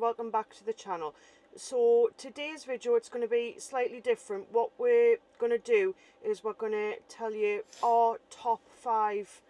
welcome back to the channel. So today's video, it's going to be slightly different. What we're going to do is we're going to tell you our top 5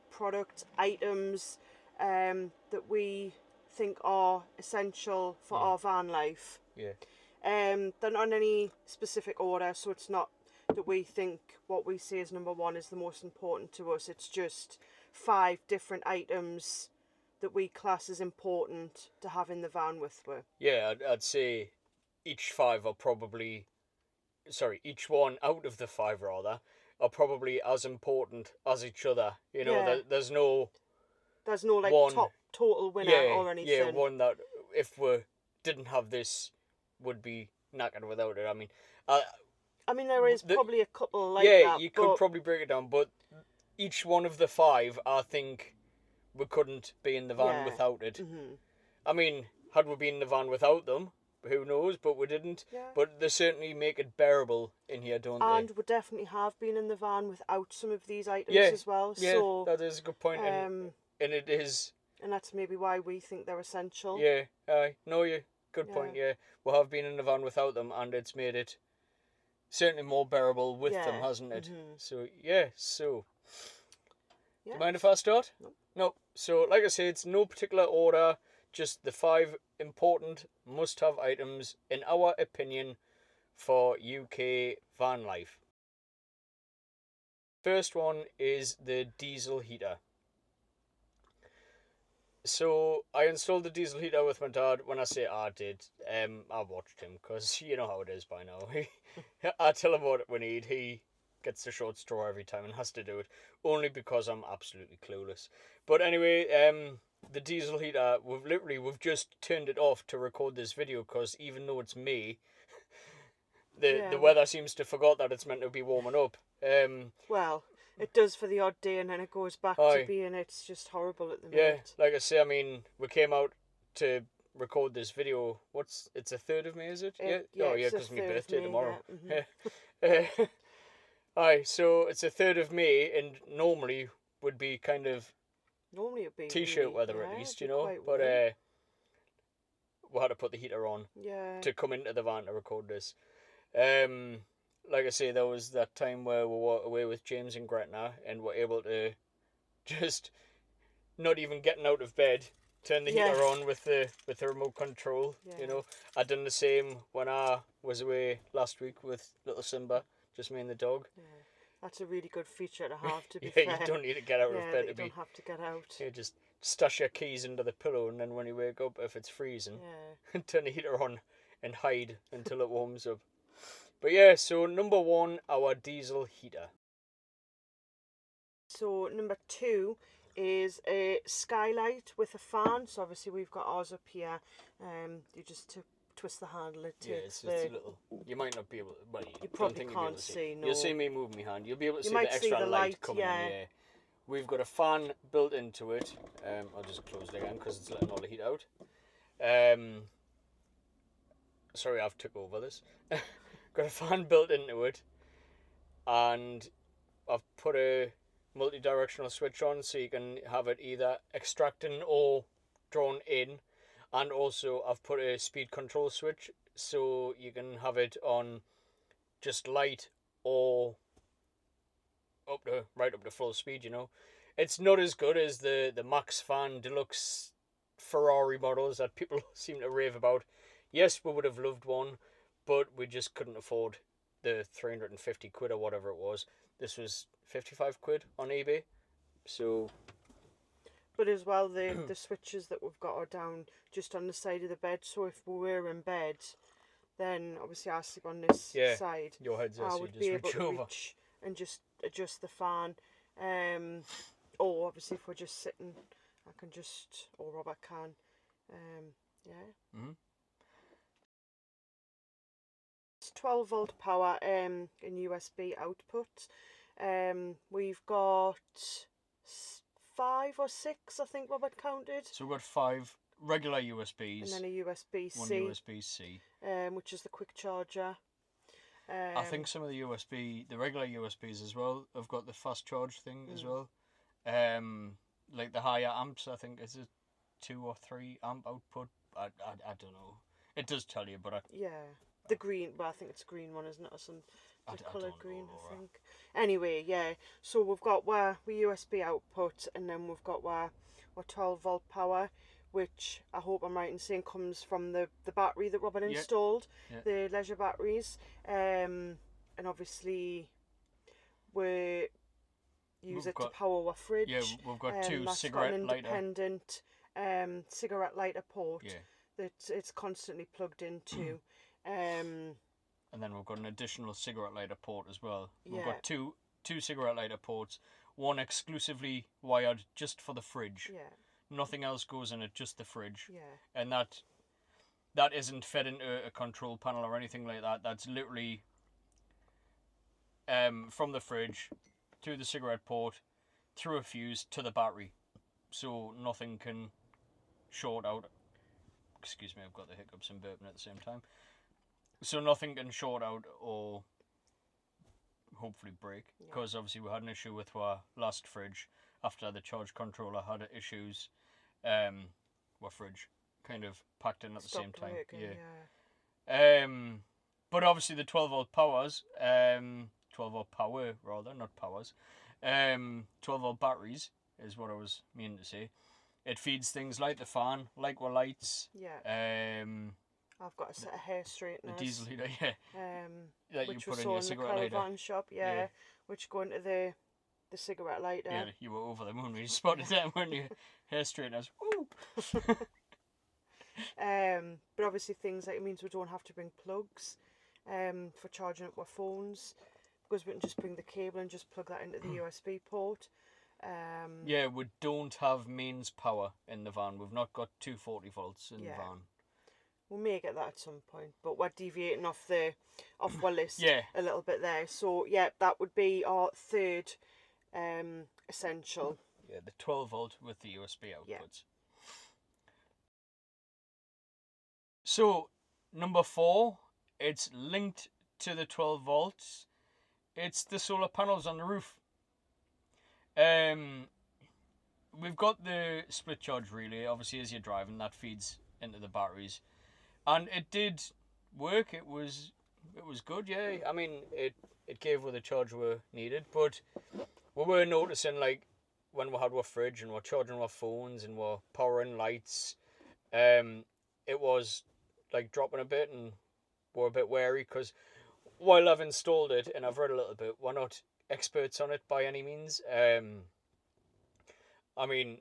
product items that we think are essential for our van life. Yeah. They're not in any specific order, so it's not that we think what we say is number 1 is the most important to us. It's just 5 different items that we class as important to have in the van with us. Yeah, I'd say each one out of the 5 rather, are probably as important as each other. You know, Yeah. there's no like one, top total winner or anything. Yeah, one that if we didn't have this would be knackered without it. I mean, there is probably a couple like that. Yeah, you could probably break it down, but each one of the 5, I think, we couldn't be in the van without it. I mean, had we been in the van without them, who knows, but we didn't. Yeah. But they certainly make it bearable in here, don't they? And we definitely have been in the van without some of these items as well. Yeah, so that is a good point. And it is... And that's maybe why we think they're essential. Yeah, good point, yeah. We have been in the van without them, and it's made it certainly more bearable with them, hasn't it? So, yeah, so... Do you mind if I start? No. So, like I say, it's no particular order, just the 5 important must-have items, in our opinion, for UK van life. First one is the diesel heater. So, I installed the diesel heater with my dad. When I say I did, I watched him, because you know how it is by now. I tell him what we need, he gets the short straw every time and has to do it, only because I'm absolutely clueless. But anyway, the diesel heater, we've just turned it off to record this video, because even though it's May, the weather seems to forgot that it's meant to be warming up. Well, it does for the odd day, and then it goes back to being, it's just horrible at the minute. Yeah, like I say, I mean, we came out to record this video, it's the 3rd of May, is it? Yeah, because my birthday tomorrow. Aye, so it's the 3rd of May, and normally would be kind of it'd be t-shirt weather at least, you know. But we had to put the heater on to come into the van to record this. Like I say, there was that time where we were away with James and Gretna, and were able to just not even getting out of bed, turn the heater on with the remote control. You know, I done the same when I was away last week with little Simba, just me and the dog. Yeah. That's a really good feature to have, to be fair. You don't need to get out of bed. You don't have to get out. You just stash your keys under the pillow, and then when you wake up, if it's freezing, turn the heater on and hide until it warms up. But yeah, so number 1, our diesel heater. So number 2 is a Skylight with a fan. So obviously we've got ours up here. You just twist the handle. It's a little. You might not be able to. Well, you probably can't see. No. You'll see me move my hand. You'll be able to see the extra light coming in. Yeah. We've got a fan built into it. I'll just close it again because it's letting all the heat out. Sorry, I've took over this. Got a fan built into it, and I've put a multi-directional switch on, so you can have it either extracting or drawn in. And also I've put a speed control switch, so you can have it on just light or right up to full speed, you know. It's not as good as the Max Fan Deluxe Ferrari models that people seem to rave about. Yes, we would have loved one, but we just couldn't afford the 350 quid or whatever it was. This was 55 quid on eBay, so... But as well, the switches that we've got are down just on the side of the bed, so if we were in bed, then obviously I sleep on this side. Your head's I would be able to reach and just adjust the fan. Or obviously if we're just sitting, I can just, or Robert can. It's 12 volt power in USB output. We've got 5 or 6, I think Robert counted. So we've got 5 regular USBs. And then a USB-C. One USB-C. Which is the quick charger. I think some of the regular USBs as well, have got the fast charge thing as well. Like the higher amps, I think it's a 2 or 3 amp output I don't know. It does tell you, but the green. Well, I think it's a green one, isn't it, or some colour green? Know, I think. Anyway, yeah. So we've got our USB output, and then we've got our 12-volt power, which I hope I'm right in saying comes from the battery that Robin installed, the leisure batteries, and obviously we use it to power our fridge. Yeah, we've got two cigarette lighter. Independent cigarette lighter port that it's constantly plugged into. And then we've got an additional cigarette lighter port as well. We've got two cigarette lighter ports, one exclusively wired just for the fridge. Yeah. Nothing else goes in it, just the fridge. Yeah. And that isn't fed into a control panel or anything like that. That's literally from the fridge through the cigarette port, through a fuse to the battery. So nothing can short out. Excuse me, I've got the hiccups and burping at the same time. So nothing can short out or hopefully break. Because obviously we had an issue with our last fridge. After the charge controller had issues, our fridge kind of packed in at the same time. But obviously the 12-volt powers, 12-volt power rather, not powers, 12-volt batteries is what I was meaning to say. It feeds things like the fan, like our lights. Yeah. I've got a set of hair straighteners. The diesel heater, that which you put was in your in the cigarette lighter. caravan shop, which go into the cigarette lighter. Yeah, you were over the moon when you spotted them, weren't you? Hair straighteners. Woo! But obviously things like it means we don't have to bring plugs for charging up our phones, because we can just bring the cable and just plug that into the USB port. Yeah, we don't have mains power in the van. We've not got 240 volts in the van. We may get that at some point, but we're deviating off our list a little bit there. So that would be our third essential. Yeah, the 12-volt with the USB outputs. Yeah. So, number 4, it's linked to the 12 volts. It's the solar panels on the roof. We've got the split charge relay, obviously as you're driving, that feeds into the batteries. And it did work, it was good, yeah. I mean, it gave what the charge we needed, but we were noticing, like, when we had our fridge and we're charging our phones and we're powering lights, it was, like, dropping a bit, and we're a bit wary, because while I've installed it and I've read a little bit, we're not experts on it by any means. I mean,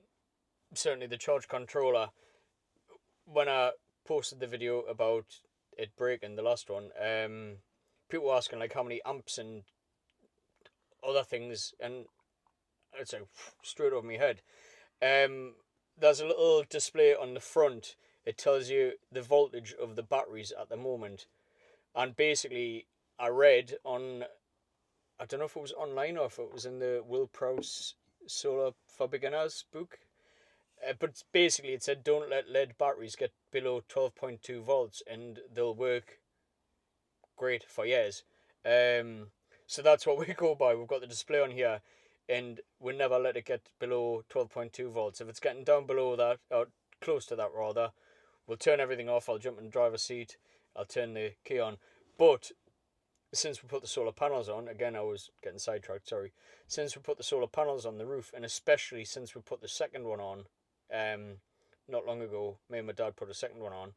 certainly the charge controller, when I posted the video about it breaking, the last one, people were asking, like, how many amps and other things, and it's like straight over my head. There's a little display on the front. It tells you the voltage of the batteries at the moment, and basically I read on, I don't know if it was online or if it was in the Will Prowse Solar for Beginners book, but basically it said don't let lead batteries get below 12.2 volts and they'll work great for years. So that's what we go by. We've got the display on here, and we never let it get below 12.2 volts. If it's getting down below that, or close to that rather, we'll turn everything off. I'll jump in the driver's seat, I'll turn the key on. But since we put the solar panels on, again I was getting sidetracked, sorry. Since we put the solar panels on the roof, and especially since we put the second one on, not long ago, me and my dad put a second one on,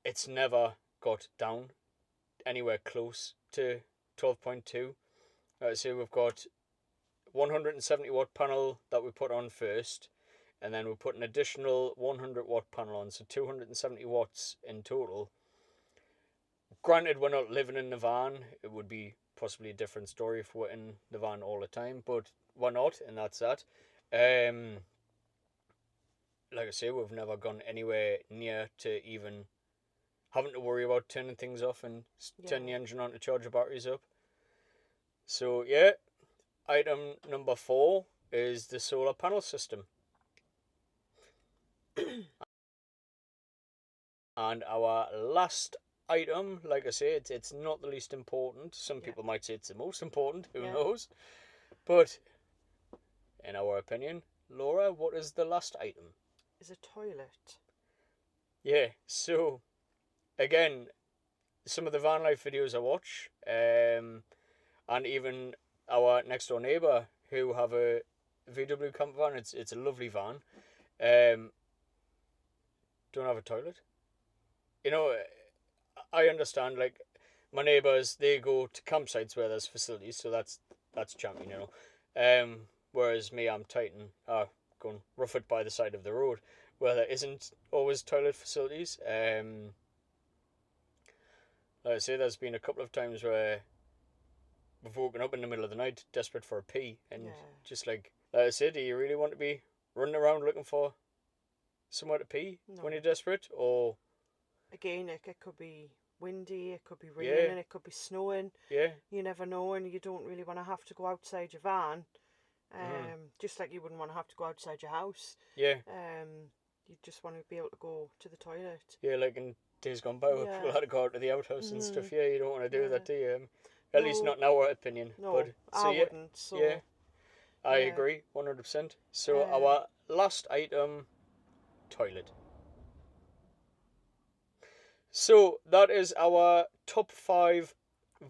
it's never got down anywhere close to 12.2. So we've got 170 watt panel that we put on first, and then we put an additional 100 watt panel on, so 270 watts in total. Granted, we're not living in the van. It would be possibly a different story if we're in the van all the time, but we're not, and that's that. Like I say, we've never gone anywhere near to even having to worry about turning things off and turning the engine on to charge the batteries up. So yeah, item number 4 is the solar panel system. And our last item, like I say, it's not the least important. Some people might say it's the most important, who knows? But in our opinion, Laura, what is the last item? Is a toilet. Yeah, so again, some of the van life videos I watch, and even our next door neighbour who have a VW camper van. It's a lovely van. Don't have a toilet. You know, I understand. Like my neighbours, they go to campsites where there's facilities, so that's champion. You know, whereas me, I'm Titan, going rough it by the side of the road where there isn't always toilet facilities. Like I say, there's been a couple of times where we've woken up in the middle of the night desperate for a pee, and just like I said, do you really want to be running around looking for somewhere to pee when you're desperate? Or again, it could be windy, it could be raining, it could be snowing. Yeah. You never know, and you don't really want to have to go outside your van. Just like you wouldn't want to have to go outside your house. Yeah. You just want to be able to go to the toilet. Yeah, like in days gone by, where people had to go out to the outhouse and stuff. Yeah, you don't want to do that, do you? At least not in our opinion. No, but, I wouldn't. So yeah, I agree 100%. So our last item, toilet. So that is our top 5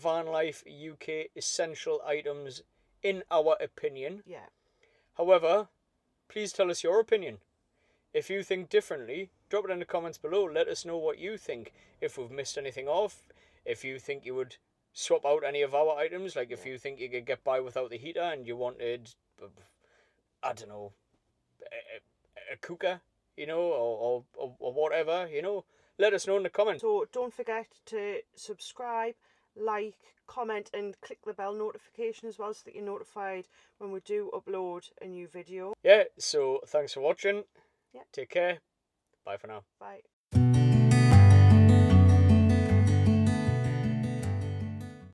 Vanlife UK essential items in our opinion. Yeah. However, please tell us your opinion. If you think differently, drop it in the comments below. Let us know what you think. If we've missed anything off, if you think you would swap out any of our items, like if you think you could get by without the heater and you wanted, I don't know, a cooker, you know, or whatever, you know, let us know in the comments. So don't forget to subscribe, like, comment and click the bell notification as well so that you're notified when we do upload a new video. Yeah, so thanks for watching. Yeah. Take care. Bye for now. Bye.